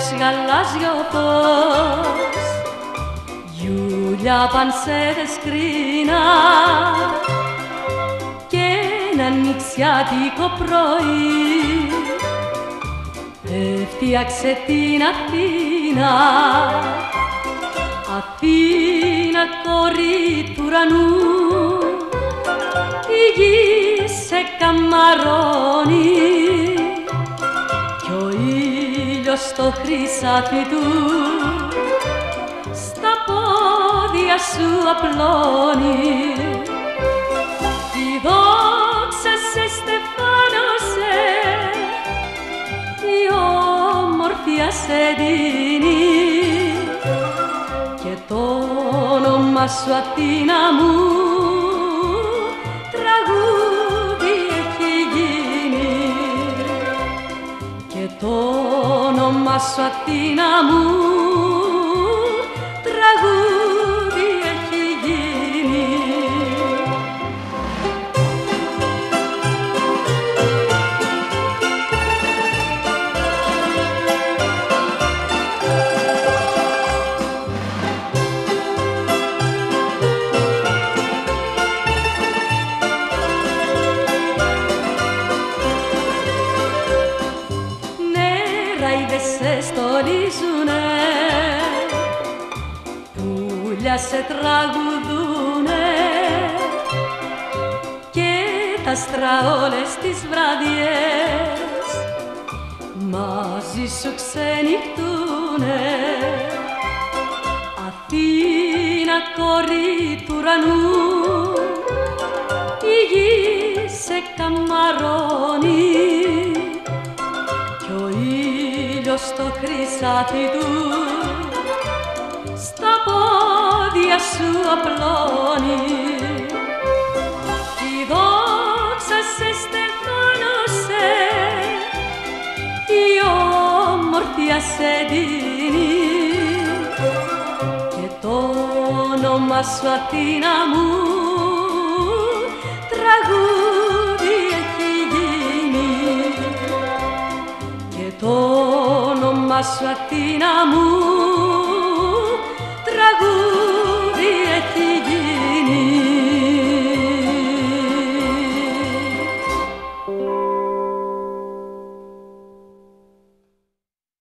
ως γαλάζιο φως, γιούλια πανσέδες κρίνα και ένα νηξιάτικο πρωί έφτιαξε την Αθήνα, Αθήνα κόρη του ουρανού. Η γη σε καμαρώνει κι ο ήλιος στο χρυσάφι του στα πόδια σου απλώνει. Η δόξα σε στεφάνωσε, η όμορφια σε δίνει και το όνομα σου Αθήνα μου τραγούδι έχει γίνει. Και το όνομα σου Αθήνα μου τραγούδι έχει γίνει. Ράιδες σε στολίζουνε, πουλιά σε τραγουδούνε και τα άστρα όλες τις βραδιές μαζί σου ξενυχτούνε. Αθήνα κόρη του ουρανού, η γη σε καμαρώνει κι ο ήλιος στο χρυσάφι του στα πόδια σου απλώνει. Η δόξα σε στεφάνωσε, η όμορφια σε δίνει και το όνομα σου Αθήνα μου τραγούδι έχει γίνει. Και το όνομα σου Αθήνα μου